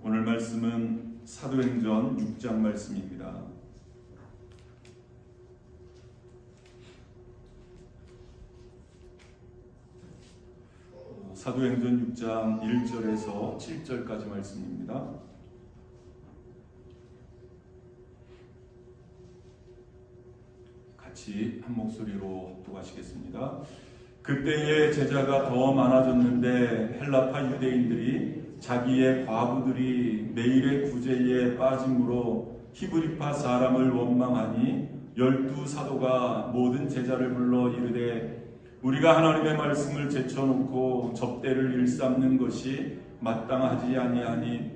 오늘 말씀은 사도행전 6장 말씀입니다. 사도행전 6장 1절에서 7절까지 말씀입니다. 같이 한 목소리로 합독하시겠습니다. 그때의 제자가 더 많아졌는데 헬라파 유대인들이 자기의 과부들이 매일의 구제에 빠짐으로 히브리파 사람을 원망하니 12사도가 모든 제자를 불러 이르되 우리가 하나님의 말씀을 제쳐놓고 접대를 일삼는 것이 마땅하지 아니하니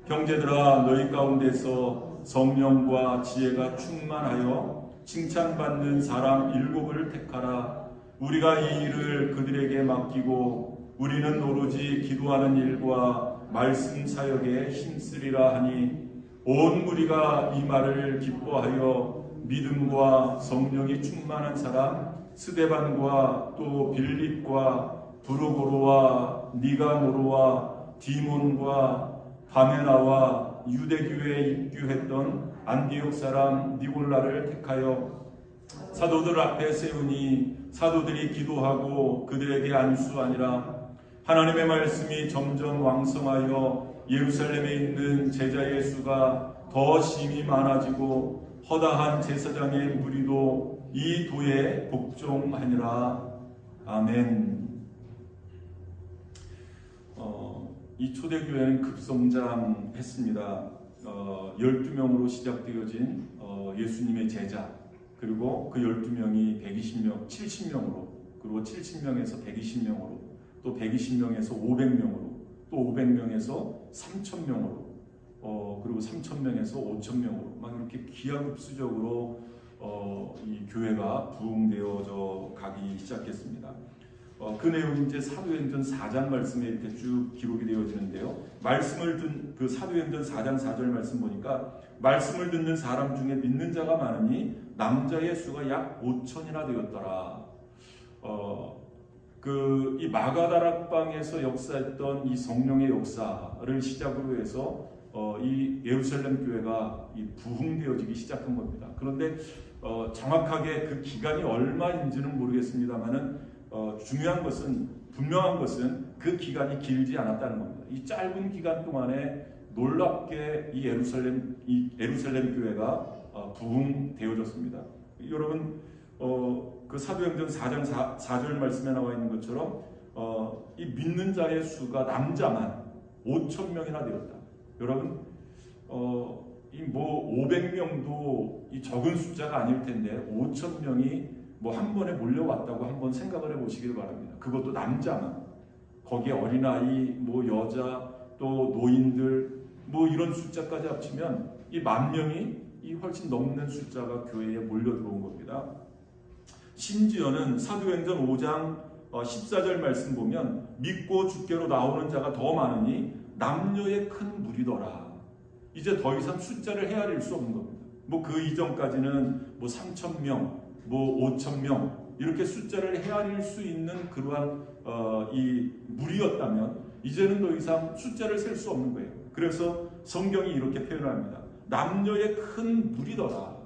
형제들아 너희 가운데서 성령과 지혜가 충만하여 칭찬받는 사람 7을 택하라. 우리가 이 일을 그들에게 맡기고 우리는 오로지 기도하는 일과 말씀 사역에 힘쓰리라 하니 온 무리가 이 말을 기뻐하여 믿음과 성령이 충만한 사람 스데반과 또 빌립과 브루고로와 니가노로와 디몬과 바메나와 유대교회에 입교했던 안디옥 사람 니골라를 택하여 사도들 앞에 세우니 사도들이 기도하고 그들에게 안수하니라. 하나님의 말씀이 점점 왕성하여 예루살렘에 있는 제자의 수가 더 심히 많아지고 허다한 제사장의 무리도 이 도에 복종하니라. 아멘. 이 초대교회는 급성장했습니다. 12명으로 시작되어진 예수님의 제자, 그리고 그 12명이 120명, 70명으로, 그리고 70명에서 120명으로, 또 120명에서 500명으로, 또 500명에서 3,000명으로, 그리고 3,000명에서 5,000명으로 막 이렇게 기하급수적으로 이 교회가 부흥되어져 가기 시작했습니다. 그 내용이 이제 사도행전 4장 말씀에 이렇게 쭉 기록이 되어지는데요. 말씀을 듣는 그 사도행전 4장 4절 말씀 보니까 말씀을 듣는 사람 중에 믿는 자가 많으니 남자의 수가 약 5,000이나 되었더라. 이 마가다락방에서 역사했던 이 성령의 역사를 시작으로 해서 이 예루살렘 교회가 이 부흥되어지기 시작한 겁니다. 그런데 정확하게 그 기간이 얼마인지는 모르겠습니다만은 중요한 것은, 분명한 것은 그 기간이 길지 않았다는 겁니다. 이 짧은 기간 동안에 놀랍게 이 예루살렘 교회가 부흥되어졌습니다. 여러분 그 사도행전 4장 4절 말씀에 나와 있는 것처럼 이 믿는 자의 수가 남자만 5,000명이나 되었다. 여러분 이 500명도 이 적은 숫자가 아닐 텐데 5,000명이 한 번에 몰려왔다고 한번 생각을 해보시길 바랍니다. 그것도 남자만. 거기에 어린아이, 여자, 또 노인들, 이런 숫자까지 합치면 이 10,000명이 이 훨씬 넘는 숫자가 교회에 몰려 들어온 겁니다. 심지어는 사도행전 5장 14절 말씀 보면 믿고 주께로 나오는 자가 더 많으니 남녀의 큰 무리더라. 이제 더 이상 숫자를 헤아릴 수 없는 겁니다. 그 이전까지는 3,000명, 5,000명 이렇게 숫자를 헤아릴 수 있는 그러한 이 무리였다면 이제는 더 이상 숫자를 셀 수 없는 거예요. 그래서 성경이 이렇게 표현합니다. 남녀의 큰 무리더라.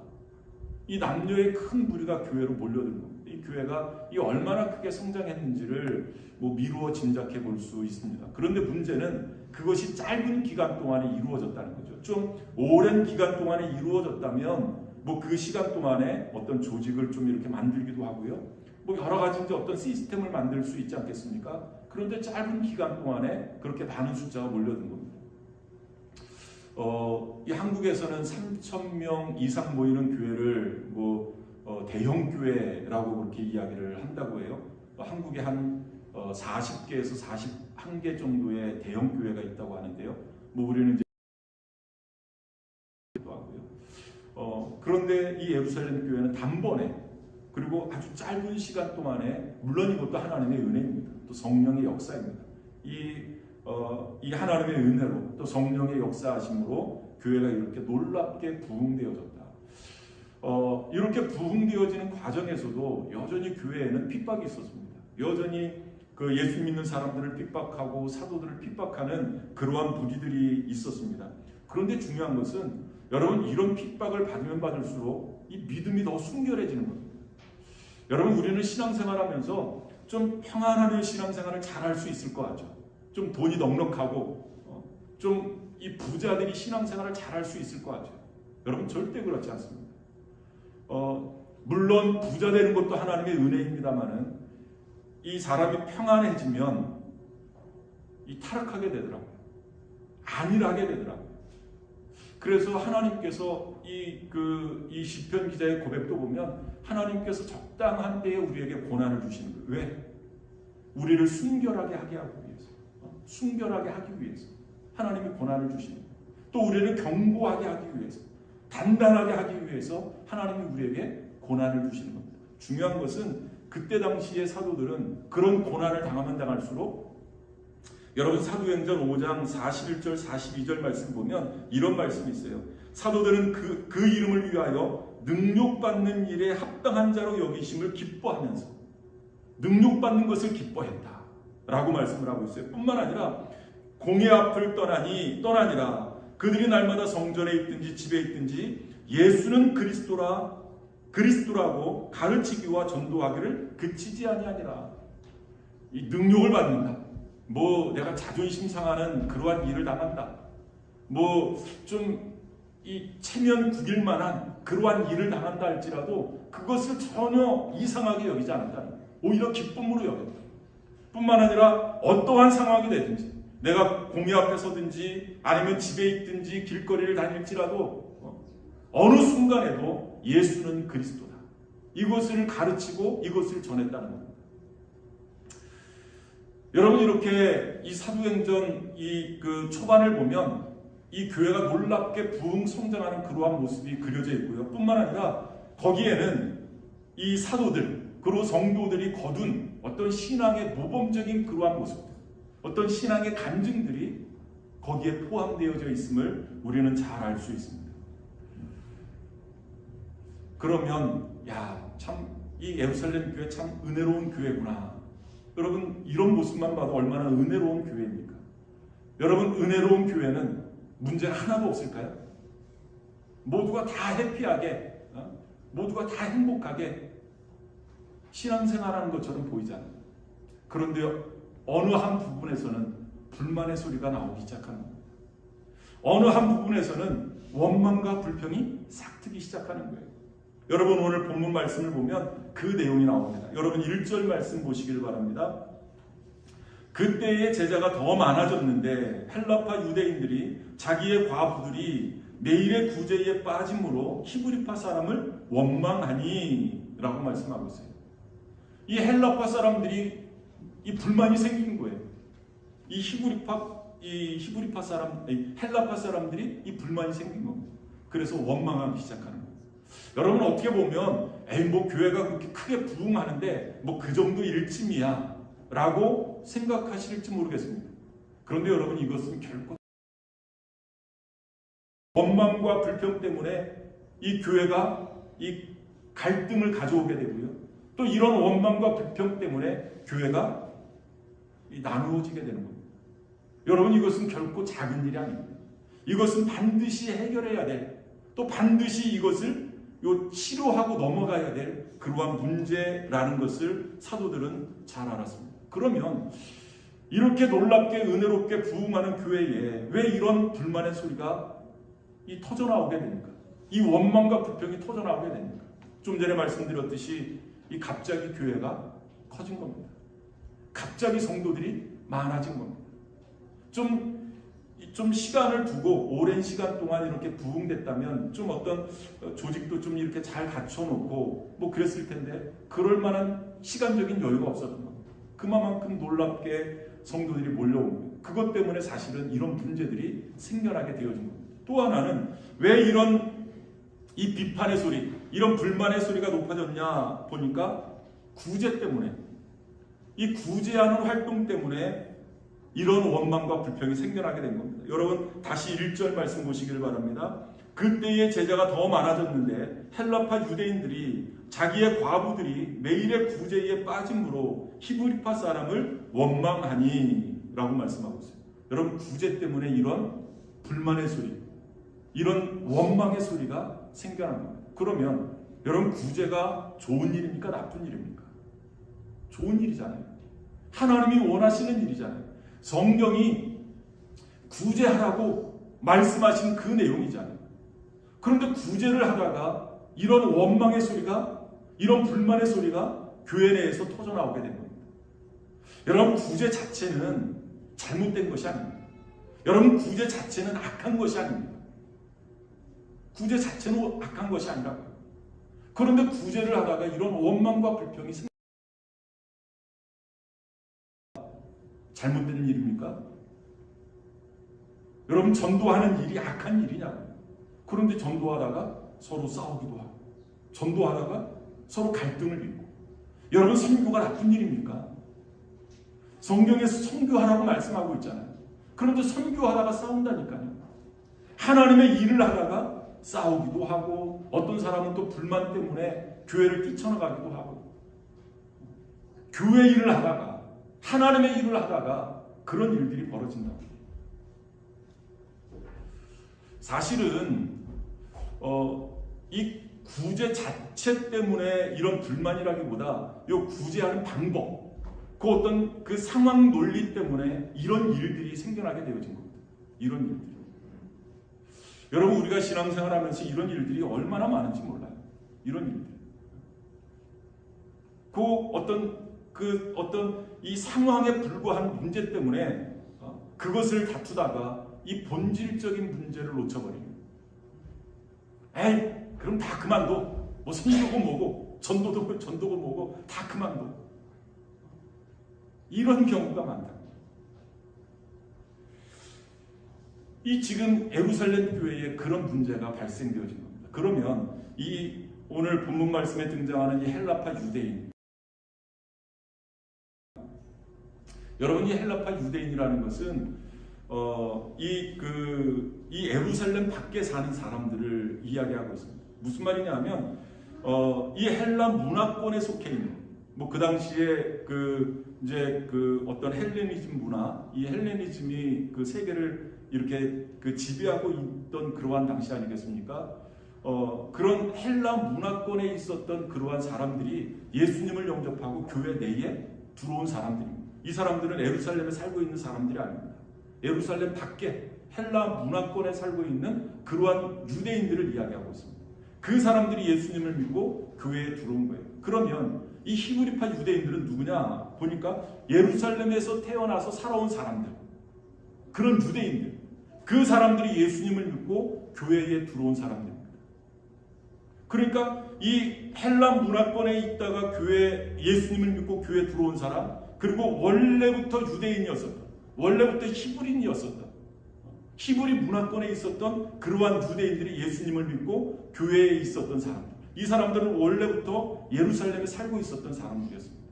이 남녀의 큰 무리가 교회로 몰려든 겁니다. 이 교회가 얼마나 크게 성장했는지를 미루어 짐작해 볼 수 있습니다. 그런데 문제는 그것이 짧은 기간 동안에 이루어졌다는 거죠. 좀 오랜 기간 동안에 이루어졌다면 그 시간 동안에 어떤 조직을 좀 이렇게 만들기도 하고요. 여러 가지 이제 어떤 시스템을 만들 수 있지 않겠습니까? 그런데 짧은 기간 동안에 그렇게 많은 숫자가 몰려든 겁니다. 이 한국에서는 3,000명 이상 모이는 교회를 대형 교회라고 그렇게 이야기를 한다고 해요. 한국에 한 40개에서 41개 정도의 대형 교회가 있다고 하는데요. 우리는 이제 그런데 이 예루살렘 교회는 단번에, 그리고 아주 짧은 시간 동안에, 물론 이것도 하나님의 은혜입니다. 또 성령의 역사입니다. 이 하나님의 은혜로 또 성령의 역사하심으로 교회가 이렇게 놀랍게 부흥되어졌다. 이렇게 부흥되어지는 과정에서도 여전히 교회에는 핍박이 있었습니다. 여전히 그 예수 믿는 사람들을 핍박하고 사도들을 핍박하는 그러한 무리들이 있었습니다. 그런데 중요한 것은 여러분, 이런 핍박을 받으면 받을수록 이 믿음이 더 순결해지는 겁니다. 여러분, 우리는 신앙생활하면서 좀 평안하면 신앙생활을 잘할 수 있을 것 같죠. 좀 돈이 넉넉하고 좀 이 부자들이 신앙생활을 잘할 수 있을 것 같죠. 여러분, 절대 그렇지 않습니다. 물론 부자 되는 것도 하나님의 은혜입니다만은 이 사람이 평안해지면 이 타락하게 되더라고요. 안일하게 되더라고요. 그래서 하나님께서 이 시편 기자의 고백도 보면 하나님께서 적당한 때에 우리에게 고난을 주시는 거예요. 왜? 우리를 순결하게 하게 하기 위해서. 순결하게 하기 위해서 하나님이 고난을 주시는 거예요. 또 우리를 견고하게 하기 위해서, 단단하게 하기 위해서 하나님이 우리에게 고난을 주시는 겁니다. 중요한 것은 그때 당시의 사도들은 그런 고난을 당하면 당할수록, 여러분 사도행전 5장 41절 42절 말씀 보면 이런 말씀이 있어요. 사도들은 그 이름을 위하여 능력받는 일에 합당한 자로 여기심을 기뻐하면서, 능력받는 것을 기뻐했다 라고 말씀을 하고 있어요. 뿐만 아니라 공의 앞을 떠나니라 그들이 날마다 성전에 있든지 집에 있든지 예수는 그리스도라고 가르치기와 전도하기를 그치지 아니하니라. 이 능력을 받는다, 뭐 내가 자존심 상하는 그러한 일을 당한다, 뭐 좀 이 체면 구길 만한 그러한 일을 당한다 할지라도 그것을 전혀 이상하게 여기지 않는다. 오히려 기쁨으로 여긴다. 뿐만 아니라 어떠한 상황이 되든지, 내가 공의 앞에 서든지 아니면 집에 있든지 길거리를 다닐지라도 어느 순간에도 예수는 그리스도다, 이것을 가르치고 이것을 전했다는 겁니다. 여러분, 이렇게 이 사도행전 그 초반을 보면 이 교회가 놀랍게 부흥 성장하는 그러한 모습이 그려져 있고요. 뿐만 아니라 거기에는 이 사도들 그리고 성도들이 거둔 어떤 신앙의 모범적인 그러한 모습들, 어떤 신앙의 간증들이 거기에 포함되어져 있음을 우리는 잘 알 수 있습니다. 그러면 참 이 예루살렘 교회 참 은혜로운 교회구나. 여러분, 이런 모습만 봐도 얼마나 은혜로운 교회입니까? 여러분, 은혜로운 교회는 문제 하나도 없을까요? 모두가 다 해피하게, 모두가 다 행복하게 신앙생활하는 것처럼 보이잖아요. 그런데 어느 한 부분에서는 불만의 소리가 나오기 시작하는 겁니다. 어느 한 부분에서는 원망과 불평이 싹트기 시작하는 거예요. 여러분, 오늘 본문 말씀을 보면 그 내용이 나옵니다. 여러분 1절 말씀 보시길 바랍니다. 그때의 제자가 더 많아졌는데 헬라파 유대인들이 자기의 과부들이 매일의 구제에 빠짐으로 히브리파 사람을 원망하니 라고 말씀하고 있어요. 이 헬라파 사람들이 이 불만이 생긴 거예요. 이 히브리파 사람, 헬라파 사람들이 이 불만이 생긴 겁니다. 그래서 원망하기 시작하는 거예요. 여러분, 어떻게 보면 뭐 교회가 그렇게 크게 부흥하는데 뭐 그 정도 일쯤이야 라고 생각하실지 모르겠습니다. 그런데 여러분, 이것은 결코 원망과 불평 때문에 이 교회가 이 갈등을 가져오게 되고요. 또 이런 원망과 불평 때문에 교회가 나누어지게 되는 겁니다. 여러분, 이것은 결코 작은 일이 아닙니다. 이것은 반드시 해결해야 될, 또 반드시 이것을 치료하고 넘어가야 될 그러한 문제라는 것을 사도들은 잘 알았습니다. 그러면 이렇게 놀랍게 은혜롭게 부흥하는 교회에 왜 이런 불만의 소리가 터져나오게 됩니까? 이 원망과 불평이 터져나오게 됩니까? 좀 전에 말씀드렸듯이 갑자기 교회가 커진 겁니다. 갑자기 성도들이 많아진 겁니다. 좀 시간을 두고 오랜 시간 동안 이렇게 부흥됐다면 좀 어떤 조직도 좀 이렇게 잘 갖춰놓고 뭐 그랬을 텐데 그럴 만한 시간적인 여유가 없었던 겁니다. 그만큼 놀랍게 성도들이 몰려온 거예요. 그것 때문에 사실은 이런 문제들이 생겨나게 되어진 겁니다. 또 하나는 왜 이 비판의 소리, 이런 불만의 소리가 높아졌냐 보니까 구제 때문에, 이 구제하는 활동 때문에 이런 원망과 불평이 생겨나게 된 겁니다. 여러분, 다시 1절 말씀 보시길 바랍니다. 그때의 제자가 더 많아졌는데 헬라파 유대인들이 자기의 과부들이 매일의 구제에 빠짐으로 히브리파 사람을 원망하니 라고 말씀하고 있어요. 여러분, 구제 때문에 이런 불만의 소리, 이런 원망의 소리가 생겨난 겁니다. 그러면 여러분, 구제가 좋은 일입니까? 나쁜 일입니까? 좋은 일이잖아요. 하나님이 원하시는 일이잖아요. 성경이 구제하라고 말씀하신 그 내용이잖아요. 그런데 구제를 하다가 이런 원망의 소리가, 이런 불만의 소리가 교회 내에서 터져나오게 된 겁니다. 여러분, 구제 자체는 잘못된 것이 아닙니다. 여러분, 구제 자체는 악한 것이 아닙니다. 구제 자체는 악한 것이 아니라고요. 그런데 구제를 하다가 이런 원망과 불평이 잘못된 일입니까? 여러분, 전도하는 일이 악한 일이냐고요. 그런데 전도하다가 서로 싸우기도 하고, 전도하다가 서로 갈등을 빚고. 여러분, 선교가 나쁜 일입니까? 성경에서 선교하라고 말씀하고 있잖아요. 그런데 선교하다가 싸운다니까요. 하나님의 일을 하다가 싸우기도 하고, 어떤 사람은 또 불만 때문에 교회를 뛰쳐나가기도 하고, 교회 일을 하다가, 하나님의 일을 하다가 그런 일들이 벌어진다고. 사실은 이 구제 자체 때문에 이런 불만이라기보다 이 구제하는 방법, 그 어떤 그 상황 논리 때문에 이런 일들이 생겨나게 되어진 겁니다. 이런 일들이. 여러분, 우리가 신앙생활하면서 이런 일들이 얼마나 많은지 몰라요. 이런 일들. 어떤 이 상황에 불과한 문제 때문에 그것을 다투다가 이 본질적인 문제를 놓쳐버립니다. 에이, 그럼 다 그만둬. 뭐 선교고 뭐고 전도고 뭐고 다 그만둬. 이런 경우가 많다. 이 지금 예루살렘 교회에 그런 문제가 발생되어진 겁니다. 그러면 이 오늘 본문 말씀에 등장하는 이 헬라파 유대인, 여러분, 이 헬라파 유대인이라는 것은 이 예루살렘 밖에 사는 사람들을 이야기하고 있습니다. 무슨 말이냐면 이 헬라 문화권에 속해 있는, 뭐 그 당시에 어떤 헬레니즘 문화, 이 헬레니즘이 그 세계를 이렇게 지배하고 있던 그러한 당시 아니겠습니까? 그런 헬라 문화권에 있었던 그러한 사람들이 예수님을 영접하고 교회 내에 들어온 사람들입니다. 이 사람들은 예루살렘에 살고 있는 사람들이 아닙니다. 예루살렘 밖에 헬라 문화권에 살고 있는 그러한 유대인들을 이야기하고 있습니다. 그 사람들이 예수님을 믿고 교회에 들어온 거예요. 그러면 이 히브리파 유대인들은 누구냐? 보니까 예루살렘에서 태어나서 살아온 사람들, 그런 유대인들, 그 사람들이 예수님을 믿고 교회에 들어온 사람들입니다. 그러니까 이 헬라 문화권에 있다가 예수님을 믿고 교회에 들어온 사람, 그리고 원래부터 유대인이었었다, 원래부터 히브리인이었었다, 히브리 문화권에 있었던 그러한 유대인들이 예수님을 믿고 교회에 있었던 사람들, 이 사람들은 원래부터 예루살렘에 살고 있었던 사람들이었습니다.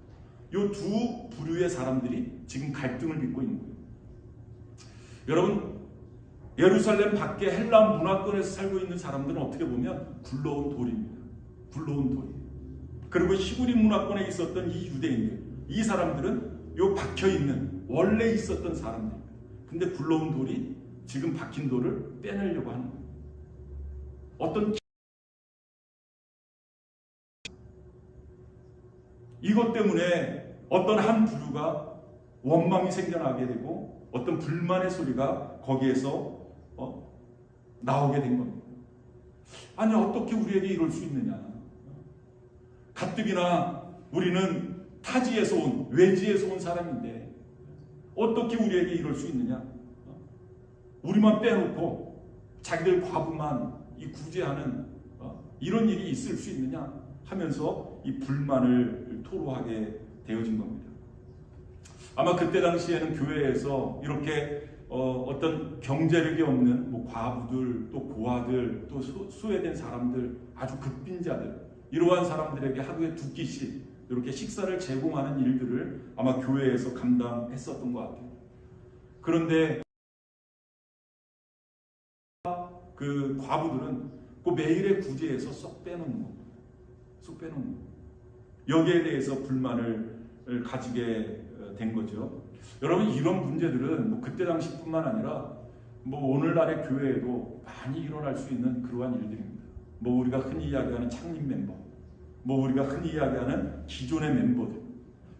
이 두 부류의 사람들이 지금 갈등을 빚고 있는 거예요. 여러분, 예루살렘 밖에 헬라 문화권에서 살고 있는 사람들은 어떻게 보면 굴러온 돌입니다. 굴러온 돌. 그리고 히브리 문화권에 있었던 이 유대인들, 이 사람들은 요 박혀있는 원래 있었던 사람들입니다. 근데 굴러온 돌이 지금 박힌 돌을 빼내려고 하는 거예요. 이것 때문에 어떤 한 부류가 원망이 생겨나게 되고 어떤 불만의 소리가 거기에서 나오게 된 겁니다. 아니, 어떻게 우리에게 이럴 수 있느냐? 가뜩이나 우리는 타지에서 온, 외지에서 온 사람인데 어떻게 우리에게 이럴 수 있느냐? 우리만 빼놓고 자기들 과부만 이 구제하는 이런 일이 있을 수 있느냐 하면서 이 불만을 토로하게 되어진 겁니다. 아마 그때 당시에는 교회에서 이렇게 어떤 경제력이 없는 뭐 과부들, 또 고아들, 또 소외된 사람들, 아주 극빈자들, 이러한 사람들에게 하루에 2끼씩 이렇게 식사를 제공하는 일들을 아마 교회에서 감당했었던 것 같아요. 그런데 그 과부들은 그 매일의 구제에서 쏙 빼놓는 겁니다. 쏙 빼놓는 겁니다. 여기에 대해서 불만을 가지게 된 거죠. 여러분, 이런 문제들은 뭐 그때 당시뿐만 아니라 뭐 오늘날의 교회에도 많이 일어날 수 있는 그러한 일들입니다. 뭐 우리가 흔히 이야기하는 창립 멤버, 뭐 우리가 흔히 이야기하는 기존의 멤버들,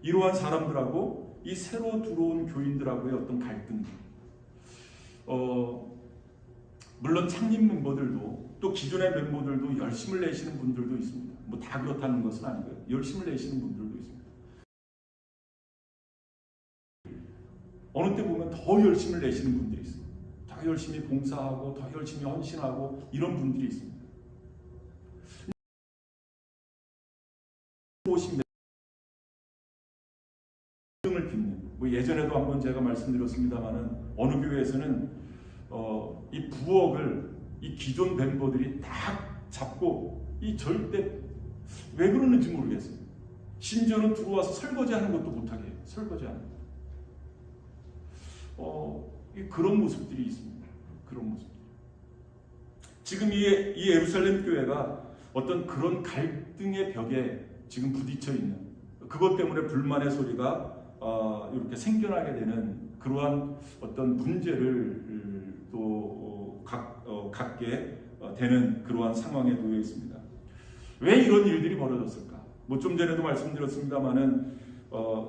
이러한 사람들하고 이 새로 들어온 교인들하고의 어떤 갈등, 물론 창립 멤버들도 또 기존의 멤버들도 열심을 내시는 분들도 있습니다. 뭐 다 그렇다는 것은 아니고요. 열심을 내시는 분들도 있습니다. 어느 때 보면 더 열심을 내시는 분들이 있습니다. 더 열심히 봉사하고 더 열심히 헌신하고 이런 분들이 있습니다. 50명 등을 빚는, 뭐 예전에도 한번 제가 말씀드렸습니다만은 어느 교회에서는 이 부엌을 이 기존 멤버들이 딱 잡고 이 절대 왜 그러는지 모르겠어요. 심지어는 들어와서 설거지하는 것도 못하게 해요. 설거지하는 것. 그런 모습들이 있습니다. 그런 모습. 지금 이 예루살렘 교회가 어떤 그런 갈등의 벽에 지금 부딪혀 있는, 그것 때문에 불만의 소리가 이렇게 생겨나게 되는 그러한 어떤 문제를 또 갖게 되는 그러한 상황에 놓여 있습니다. 왜 이런 일들이 벌어졌을까? 뭐 좀 전에도 말씀드렸습니다만은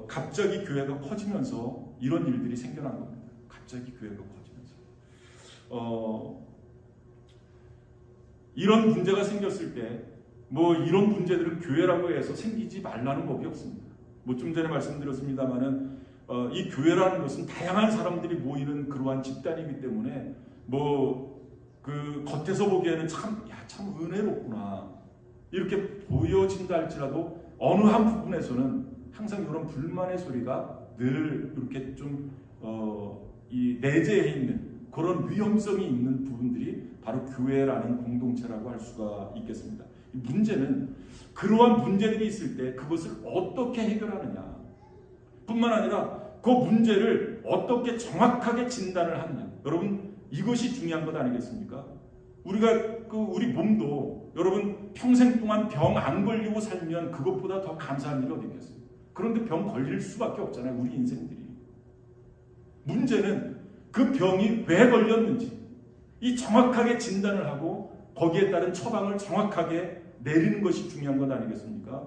갑자기 교회가 커지면서 이런 일들이 생겨난 겁니다. 갑자기 교회가 커지면서 이런 문제가 생겼을 때 뭐 이런 문제들은 교회라고 해서 생기지 말라는 법이 없습니다. 뭐 좀 전에 말씀드렸습니다만은 이 교회라는 것은 다양한 사람들이 모이는 그러한 집단이기 때문에 뭐 그 겉에서 보기에는 참 은혜롭구나 이렇게 보여진다 할지라도 어느 한 부분에서는 항상 이런 불만의 소리가 늘 이렇게 좀 이 내재해 있는 그런 위험성이 있는 부분들이 바로 교회라는 공동체라고 할 수가 있겠습니다. 문제는 그러한 문제들이 있을 때 그것을 어떻게 해결하느냐 뿐만 아니라 그 문제를 어떻게 정확하게 진단을 하느냐. 여러분, 이것이 중요한 것 아니겠습니까? 우리 몸도 여러분 평생 동안 병 안 걸리고 살면 그것보다 더 감사한 일이 어디 있겠어요? 그런데 병 걸릴 수밖에 없잖아요. 우리 인생들이. 문제는 그 병이 왜 걸렸는지 이 정확하게 진단을 하고 거기에 따른 처방을 정확하게 내리는 것이 중요한 것 아니겠습니까?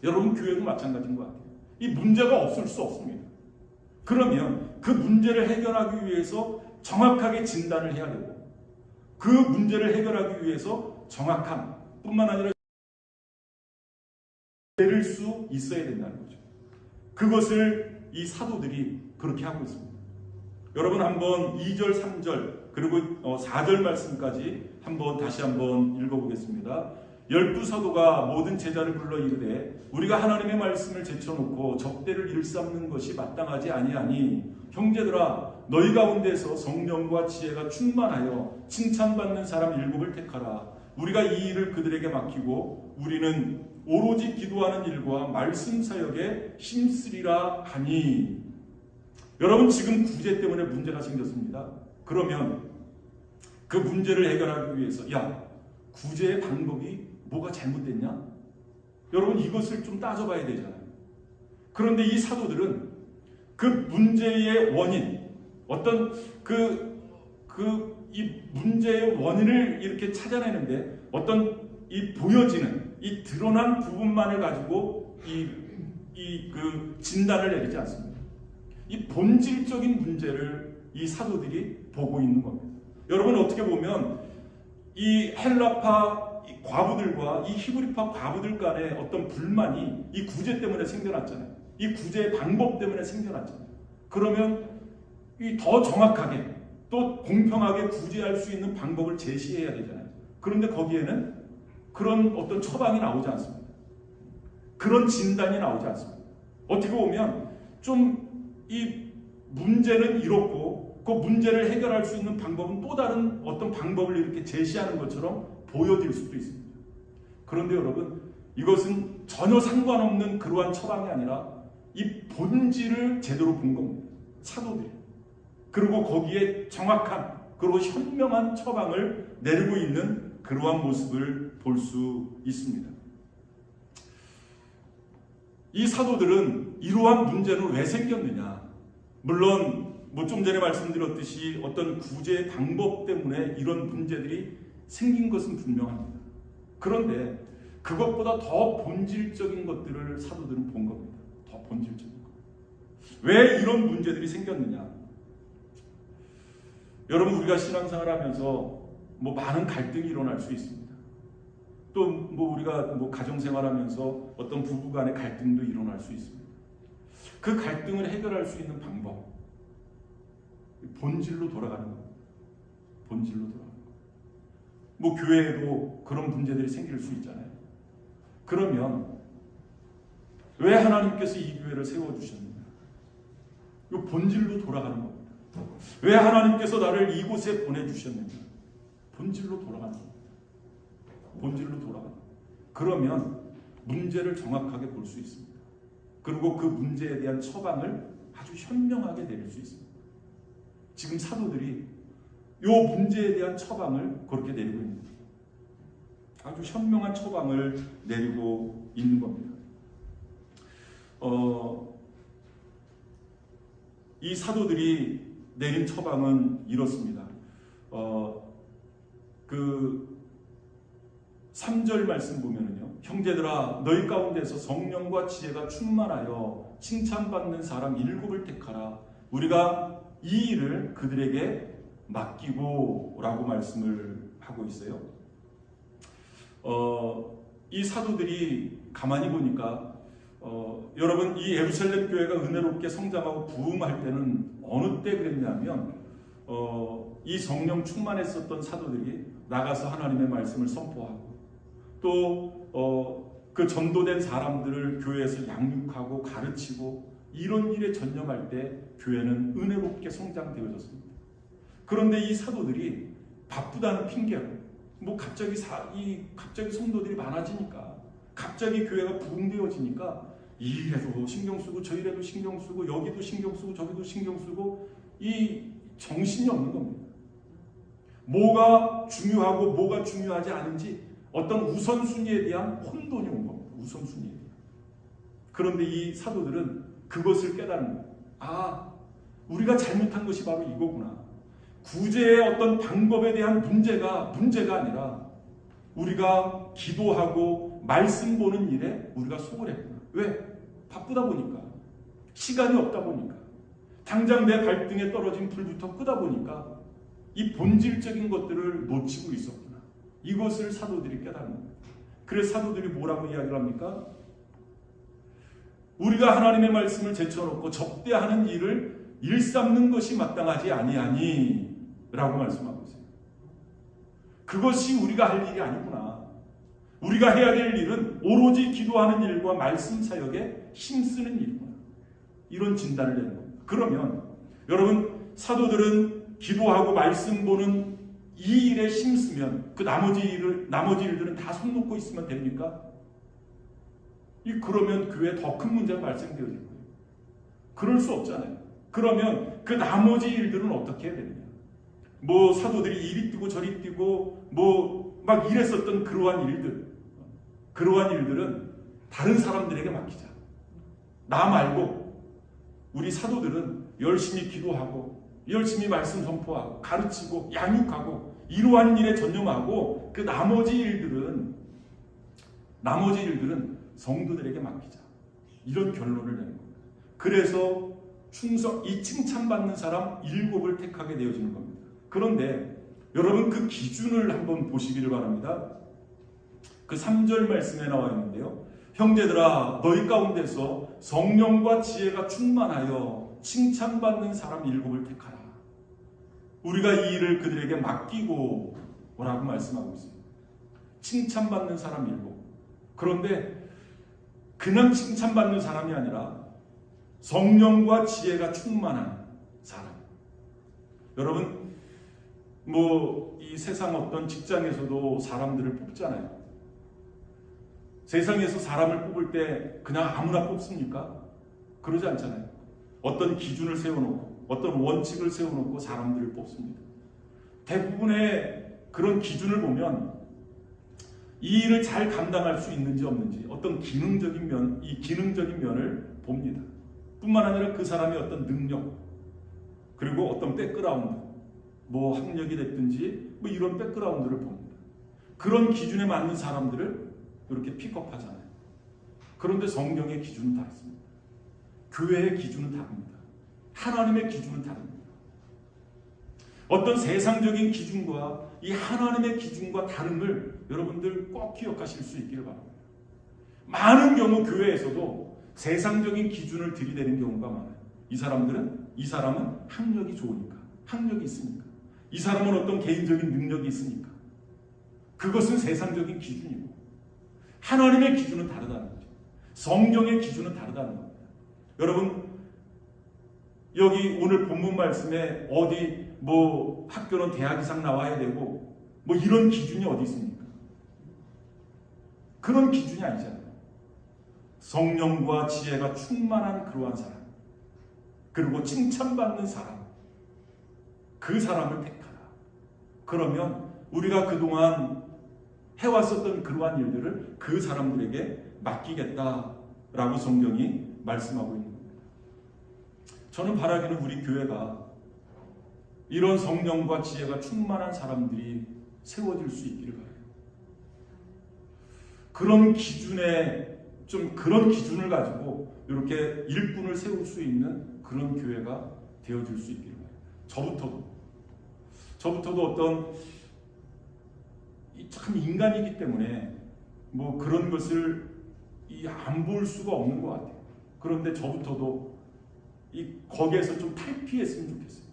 여러분, 교회도 마찬가지인 것 같아요. 이 문제가 없을 수 없습니다. 그러면 그 문제를 해결하기 위해서 정확하게 진단을 해야 되고 그 문제를 해결하기 위해서 정확함 뿐만 아니라 내릴 수 있어야 된다는 거죠. 그것을 이 사도들이 그렇게 하고 있습니다. 여러분, 한번 2절, 3절 그리고 4절 말씀까지 다시 한번 읽어보겠습니다. 12사도가 모든 제자를 불러 이르되 우리가 하나님의 말씀을 제쳐놓고 적대를 일삼는 것이 마땅하지 아니하니 형제들아 너희 가운데서 성령과 지혜가 충만하여 칭찬받는 사람 7을 택하라. 우리가 이 일을 그들에게 맡기고 우리는 오로지 기도하는 일과 말씀 사역에 힘쓰리라 하니. 여러분, 지금 구제 때문에 문제가 생겼습니다. 그러면 그 문제를 해결하기 위해서 구제의 방법이 뭐가 잘못됐냐? 여러분, 이것을 좀 따져봐야 되잖아요. 그런데 이 사도들은 그 문제의 원인, 어떤 이 문제의 원인을 이렇게 찾아내는데 어떤 이 보여지는 이 드러난 부분만을 가지고 그 진단을 내리지 않습니다. 이 본질적인 문제를 이 사도들이 보고 있는 겁니다. 여러분, 어떻게 보면 이 헬라파 과부들과 이 히브리파 과부들 간의 어떤 불만이 이 구제 때문에 생겨났잖아요. 이 구제의 방법 때문에 생겨났잖아요. 그러면 이 더 정확하게 또 공평하게 구제할 수 있는 방법을 제시해야 되잖아요. 그런데 거기에는 그런 어떤 처방이 나오지 않습니다. 그런 진단이 나오지 않습니다. 어떻게 보면 좀 이 문제는 이렇고 그 문제를 해결할 수 있는 방법은 또 다른 어떤 방법을 이렇게 제시하는 것처럼 보여질 수도 있습니다. 그런데 여러분, 이것은 전혀 상관없는 그러한 처방이 아니라 이 본질을 제대로 본 겁니다. 사도들이. 그리고 거기에 정확한 그리고 현명한 처방을 내리고 있는 그러한 모습을 볼 수 있습니다. 이 사도들은 이러한 문제는 왜 생겼느냐? 물론 좀 전에 말씀드렸듯이 어떤 구제 방법 때문에 이런 문제들이 생긴 것은 분명합니다. 그런데 그것보다 더 본질적인 것들을 사도들은 본 겁니다. 더 본질적인 것. 왜 이런 문제들이 생겼느냐? 여러분, 우리가 신앙생활하면서 많은 갈등이 일어날 수 있습니다. 또 우리가 가정생활하면서 어떤 부부간의 갈등도 일어날 수 있습니다. 그 갈등을 해결할 수 있는 방법, 본질로 돌아가는 겁니다. 본질로 돌아가는 겁니다. 교회에도 그런 문제들이 생길 수 있잖아요. 그러면 왜 하나님께서 이 교회를 세워주셨느냐? 이 본질로 돌아가는 겁니다. 왜 하나님께서 나를 이곳에 보내주셨느냐? 본질로 돌아가는 겁니다. 본질로 돌아가는 겁니다. 그러면 문제를 정확하게 볼 수 있습니다. 그리고 그 문제에 대한 처방을 아주 현명하게 내릴 수 있습니다. 지금 사도들이 이 문제에 대한 처방을 그렇게 내리고 있는 겁니다. 아주 현명한 처방을 내리고 있는 겁니다. 이 사도들이 내린 처방은 이렇습니다. 그 3절 말씀 보면은요, 형제들아 너희 가운데서 성령과 지혜가 충만하여 칭찬받는 사람 7을 택하라. 우리가 이 일을 그들에게 맡기고 라고 말씀을 하고 있어요. 이 사도들이 가만히 보니까 여러분, 이 예루살렘 교회가 은혜롭게 성장하고 부흥할 때는 어느 때 그랬냐면 이 성령 충만했었던 사도들이 나가서 하나님의 말씀을 선포하고 또 그 전도된 사람들을 교회에서 양육하고 가르치고 이런 일에 전념할 때 교회는 은혜롭게 성장되어졌습니다. 그런데 이 사도들이 바쁘다는 핑계로 갑자기 성도들이 많아지니까, 갑자기 교회가 부흥되어지니까 이 일에도 신경 쓰고 저 일에도 신경 쓰고 여기도 신경 쓰고 저기도 신경 쓰고 이 정신이 없는 겁니다. 뭐가 중요하고 뭐가 중요하지 않은지 어떤 우선순위에 대한 혼돈이 온 겁니다. 우선순위에 대한. 그런데 이 사도들은 그것을 깨달은 거예요. 우리가 잘못한 것이 바로 이거구나. 구제의 어떤 방법에 대한 문제가 아니라 우리가 기도하고 말씀 보는 일에 우리가 소홀했구나. 왜? 바쁘다 보니까, 시간이 없다 보니까, 당장 내 발등에 떨어진 불부터 끄다 보니까 이 본질적인 것들을 놓치고 있었구나. 이것을 사도들이 깨달은 겁니다. 그래서 사도들이 뭐라고 이야기를 합니까? 우리가 하나님의 말씀을 제쳐놓고 접대하는 일을 일삼는 것이 마땅하지 아니하니 라고 말씀하고 있어요. 그것이 우리가 할 일이 아니구나. 우리가 해야 될 일은 오로지 기도하는 일과 말씀 사역에 힘쓰는 일이구나. 이런 진단을 내는 겁니다. 그러면 여러분, 사도들은 기도하고 말씀 보는 이 일에 힘쓰면 그 나머지 일들은 다 손 놓고 있으면 됩니까? 그러면 교회에 더 큰 문제가 발생되어질 거예요. 그럴 수 없잖아요. 그러면 그 나머지 일들은 어떻게 해야 되느냐? 사도들이 이리 뛰고 저리 뛰고 막 이랬었던 그러한 일들은 다른 사람들에게 맡기자. 나 말고 우리 사도들은 열심히 기도하고 열심히 말씀 선포하고 가르치고 양육하고 이러한 일에 전념하고 그 나머지 일들은 성도들에게 맡기자. 이런 결론을 내는 겁니다. 그래서 이 칭찬받는 사람 7을 택하게 되어지는 겁니다. 그런데 여러분, 그 기준을 한번 보시기를 바랍니다. 그 3절 말씀에 나와 있는데요. 형제들아 너희 가운데서 성령과 지혜가 충만하여 칭찬받는 사람 7을 택하라. 우리가 이 일을 그들에게 맡기고 라고 말씀하고 있습니다. 칭찬받는 사람 7. 그런데 그냥 칭찬받는 사람이 아니라 성령과 지혜가 충만한 사람. 여러분, 이 세상 어떤 직장에서도 사람들을 뽑잖아요. 세상에서 사람을 뽑을 때 그냥 아무나 뽑습니까? 그러지 않잖아요. 어떤 기준을 세워놓고 어떤 원칙을 세워놓고 사람들을 뽑습니다. 대부분의 그런 기준을 보면 이 일을 잘 감당할 수 있는지 없는지 어떤 기능적인 면, 이 기능적인 면을 봅니다. 뿐만 아니라 그 사람의 어떤 능력, 그리고 어떤 백그라운드, 뭐 학력이 됐든지 뭐 이런 백그라운드를 봅니다. 그런 기준에 맞는 사람들을 이렇게 픽업하잖아요. 그런데 성경의 기준은 다릅니다. 교회의 기준은 다릅니다. 하나님의 기준은 다릅니다. 어떤 세상적인 기준과 이 하나님의 기준과 다름을 여러분들 꼭 기억하실 수 있기를 바랍니다. 많은 경우 교회에서도 세상적인 기준을 들이대는 경우가 많아요. 이 사람은 학력이 좋으니까, 학력이 있으니까, 이 사람은 어떤 개인적인 능력이 있으니까, 그것은 세상적인 기준이고 하나님의 기준은 다르다는 거죠. 성경의 기준은 다르다는 겁니다. 여러분, 여기 오늘 본문 말씀에 어디 뭐 학교는 대학 이상 나와야 되고 뭐 이런 기준이 어디 있습니까? 그런 기준이 아니잖아요. 성령과 지혜가 충만한 그러한 사람, 그리고 칭찬받는 사람, 그 사람을 택하라. 그러면 우리가 그동안 해왔었던 그러한 일들을 그 사람들에게 맡기겠다라고 성경이 말씀하고 있는 겁니다. 저는 바라기는 우리 교회가 이런 성령과 지혜가 충만한 사람들이 세워질 수 있기를 바라요. 그런 기준을 가지고 이렇게 일꾼을 세울 수 있는 그런 교회가 되어질 수 있기를 바라요. 저부터도 어떤 참 인간이기 때문에 뭐 그런 것을 안 볼 수가 없는 것 같아요. 그런데 저부터도 거기에서 좀 탈피했으면 좋겠어요.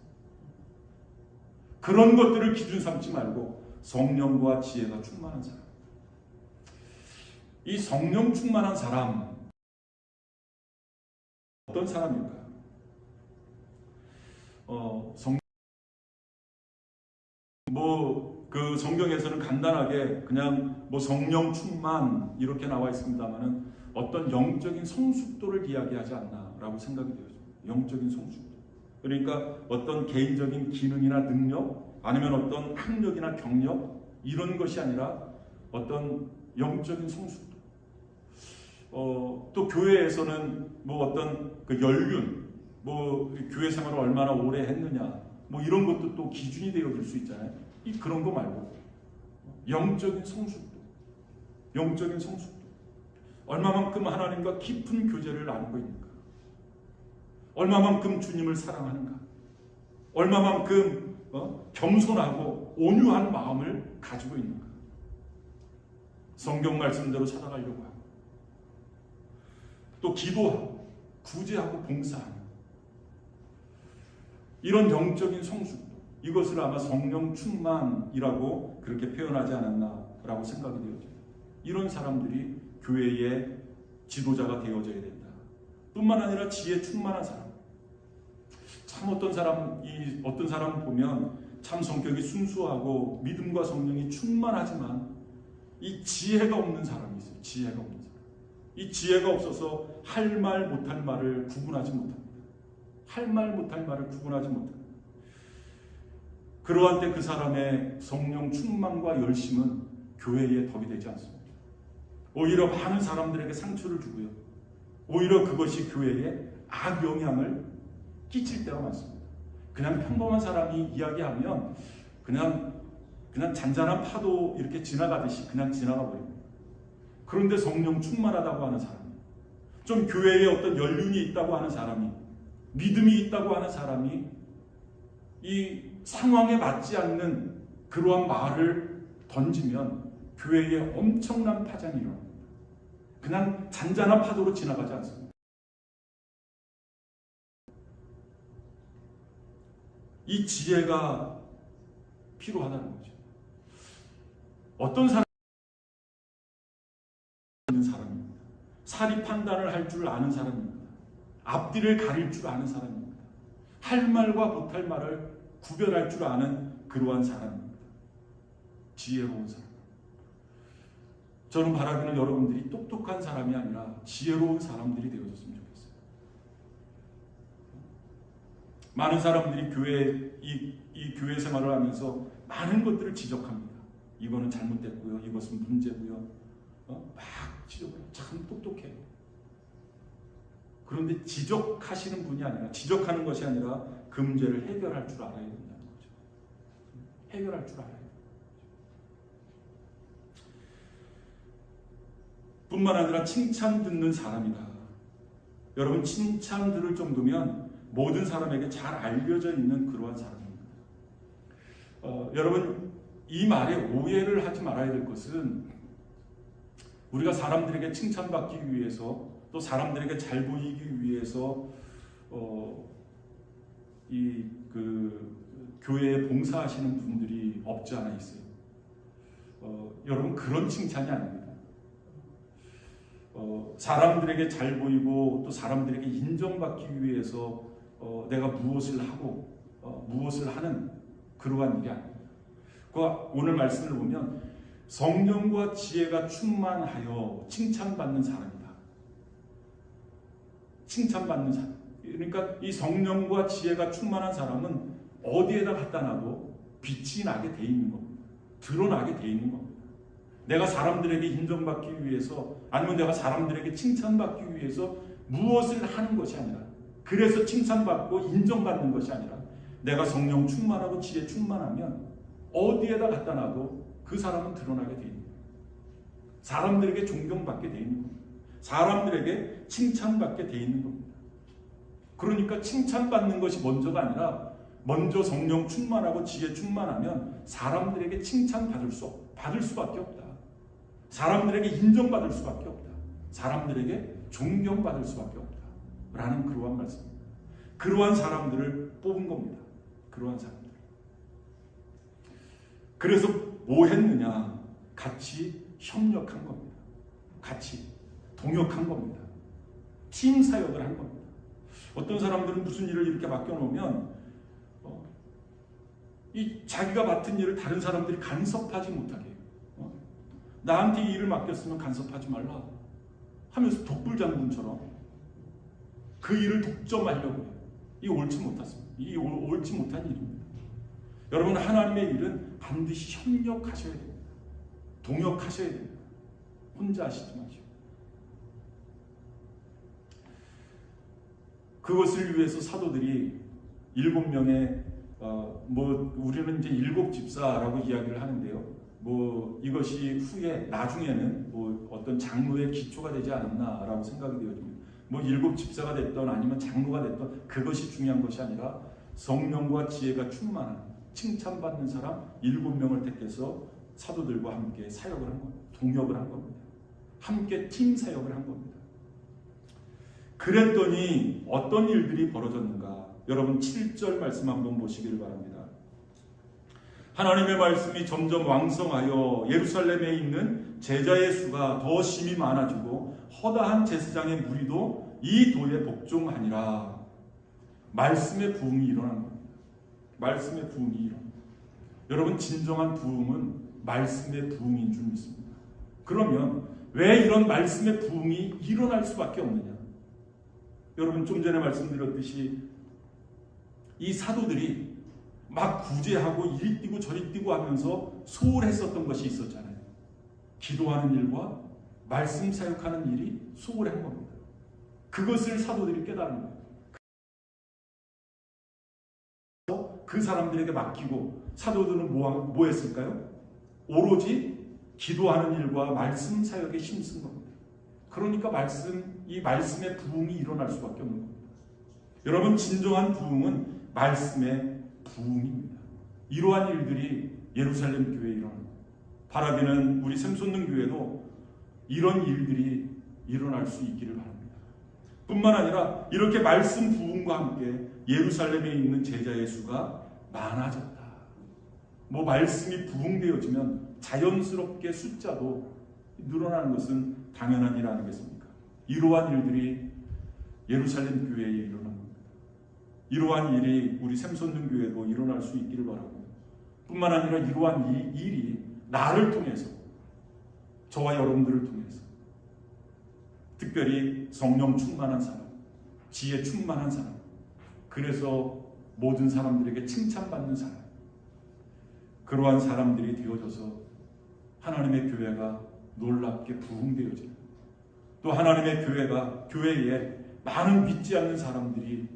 그런 것들을 기준 삼지 말고 성령과 지혜가 충만한 사람. 이 성령 충만한 사람, 어떤 사람일까요? 그 성경에서는 간단하게 그냥 뭐 성령 충만 이렇게 나와 있습니다만은 어떤 영적인 성숙도를 이야기하지 않나라고 생각이 되어요. 영적인 성숙도. 그러니까 어떤 개인적인 기능이나 능력, 아니면 어떤 학력이나 경력 이런 것이 아니라 어떤 영적인 성숙도. 또 교회에서는 뭐 어떤 그 연륜, 뭐 교회 생활을 얼마나 오래 했느냐, 뭐 이런 것도 또 기준이 되어질 수 있잖아요. 그런 거 말고 영적인 성숙도. 얼마만큼 하나님과 깊은 교제를 나누고 있는가? 얼마만큼 주님을 사랑하는가? 얼마만큼 겸손하고 온유한 마음을 가지고 있는가? 성경 말씀대로 살아가려고 하고, 또 기도하고 구제하고 봉사하는 이런 영적인 성숙도, 이것을 아마 성령 충만이라고 그렇게 표현하지 않았나라고 생각이 되어져요. 이런 사람들이 교회의 지도자가 되어져야 된다. 뿐만 아니라 지혜 충만한 사람. 참 어떤 사람 보면 참 성격이 순수하고 믿음과 성령이 충만하지만 이 지혜가 없는 사람이 있어요. 지혜가 없는 사람. 이 지혜가 없어서 할 말 못할 말을 구분하지 못합니다. 할 말 못할 말을 구분하지 못합니다. 그러한 때 그 사람의 성령 충만과 열심은 교회의 덕이 되지 않습니다. 오히려 많은 사람들에게 상처를 주고요. 오히려 그것이 교회에 악영향을 끼칠 때가 많습니다. 그냥 평범한 사람이 이야기하면 그냥 잔잔한 파도 이렇게 지나가듯이 그냥 지나가 버립니다. 그런데 성령 충만하다고 하는 사람이, 좀 교회에 어떤 연륜이 있다고 하는 사람이, 믿음이 있다고 하는 사람이 이 상황에 맞지 않는 그러한 말을 던지면 교회에 엄청난 파장이 일어납니다. 그냥 잔잔한 파도로 지나가지 않습니다. 이 지혜가 필요하다는 거죠. 어떤 사람이 있는 사람입니다. 사리 판단을 할 줄 아는 사람입니다. 앞뒤를 가릴 줄 아는 사람입니다. 할 말과 못할 말을 구별할 줄 아는 그러한 사람입니다. 지혜로운 사람. 저는 바라기는 여러분들이 똑똑한 사람이 아니라 지혜로운 사람들이 되어줬으면 좋겠어요. 많은 사람들이 이 교회 생활을 하면서 많은 것들을 지적합니다. 이거는 잘못됐고요. 이것은 문제고요. 막 지적해요. 참 똑똑해요. 그런데 지적하시는 분이 아니라, 지적하는 것이 아니라 그 문제를 해결할 줄 알아야 된다는 거죠. 해결할 줄 알아야 돼요. 뿐만 아니라 칭찬 듣는 사람이다. 여러분, 칭찬 들을 정도면 모든 사람에게 잘 알려져 있는 그러한 사람입니다. 여러분, 이 말에 오해를 하지 말아야 될 것은, 우리가 사람들에게 칭찬받기 위해서, 또 사람들에게 잘 보이기 위해서 교회에 봉사하시는 분들이 없지 않아 있어요. 여러분, 그런 칭찬이 아닙니다. 사람들에게 잘 보이고 또 사람들에게 인정받기 위해서 내가 무엇을 하고 무엇을 하는 그러한 일이 아닙니다. 오늘 말씀을 보면 성령과 지혜가 충만하여 칭찬받는 사람이다. 칭찬받는 사람. 그러니까 이 성령과 지혜가 충만한 사람은 어디에다 갖다 놔도 빛이 나게 돼 있는 겁니다. 드러나게 돼 있는 겁니다. 내가 사람들에게 인정받기 위해서, 아니면 내가 사람들에게 칭찬받기 위해서 무엇을 하는 것이 아니라, 그래서 칭찬받고 인정받는 것이 아니라, 내가 성령 충만하고 지혜 충만하면 어디에다 갖다 놔도 그 사람은 드러나게 돼 있는 거예요. 사람들에게 존경받게 돼 있는 겁니다. 사람들에게 칭찬받게 돼 있는 겁니다. 그러니까 칭찬받는 것이 먼저가 아니라, 먼저 성령 충만하고 지혜 충만하면 사람들에게 칭찬받을 수밖에 없다. 사람들에게 인정받을 수밖에 없다. 사람들에게 존경받을 수밖에 없다. 라는 그러한 말씀입니다. 그러한 사람들을 뽑은 겁니다. 그러한 사람들. 그래서 뭐 했느냐? 같이 협력한 겁니다. 같이 동역한 겁니다. 팀 사역을 한 겁니다. 어떤 사람들은 무슨 일을 이렇게 맡겨놓으면 이 자기가 맡은 일을 다른 사람들이 간섭하지 못하게 해요. 나한테 이 일을 맡겼으면 간섭하지 말라 하면서 독불장군처럼 그 일을 독점하려고 해요. 이 옳지 못한 일입니다. 여러분, 하나님의 일은 반드시 협력하셔야 됩니다. 동역하셔야 됩니다. 혼자 하시지 마시고. 그것을 위해서 사도들이 7명의 우리는 이제 7집사라고 이야기를 하는데요. 이것이 후에 나중에는 어떤 장로의 기초가 되지 않았나라고 생각이 되어집니다. 7집사가 됐던 아니면 장로가 됐던 그것이 중요한 것이 아니라 성령과 지혜가 충만한 칭찬받는 사람 7명을 택해서 사도들과 함께 사역을 한 겁니다. 동역을 한 겁니다. 함께 팀 사역을 한 겁니다. 그랬더니 어떤 일들이 벌어졌는가? 여러분, 7절 말씀 한번 보시기를 바랍니다. 하나님의 말씀이 점점 왕성하여 예루살렘에 있는 제자의 수가 더 심히 많아지고 허다한 제사장의 무리도 이 도에 복종하니라. 말씀의 부흥이 일어난 겁니다. 말씀의 부흥이 일어납니다. 여러분, 진정한 부흥은 말씀의 부흥인 줄 믿습니다. 그러면 왜 이런 말씀의 부흥이 일어날 수밖에 없느냐? 여러분, 좀 전에 말씀드렸듯이 이 사도들이 막 구제하고 이리 뛰고 저리 뛰고 하면서 소홀했었던 것이 있었잖아요. 기도하는 일과 말씀 사역하는 일이 소홀한 겁니다. 그것을 사도들이 깨달은 거예요. 그 사람들에게 맡기고 사도들은 뭐 했을까요? 오로지 기도하는 일과 말씀 사역에 힘쓴 겁니다. 그러니까 이 말씀의 부흥이 일어날 수밖에 없는 겁니다. 여러분, 진정한 부흥은 말씀의 부흥입니다. 이러한 일들이 예루살렘 교회에 일어납니다. 바라기는 우리 샘솟는 교회도 이런 일들이 일어날 수 있기를 바랍니다. 뿐만 아니라 이렇게 말씀 부흥과 함께 예루살렘에 있는 제자의 수가 많아졌다. 말씀이 부흥되어지면 자연스럽게 숫자도 늘어나는 것은 당연한 일 아니겠습니까? 이러한 일들이 예루살렘 교회에 일어납니다. 이러한 일이 우리 샘솟는 교회도 일어날 수 있기를 바라고, 뿐만 아니라 이러한 일이 나를 통해서, 저와 여러분들을 통해서, 특별히 성령 충만한 사람, 지혜 충만한 사람, 그래서 모든 사람들에게 칭찬받는 사람, 그러한 사람들이 되어져서 하나님의 교회가 놀랍게 부흥되어지는, 또 하나님의 교회가 교회에 많은 믿지 않는 사람들이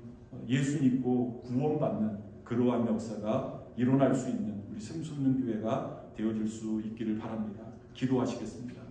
예수 믿고 구원받는 그러한 역사가 일어날 수 있는 우리 샘솟는 교회가 되어질 수 있기를 바랍니다. 기도하시겠습니다.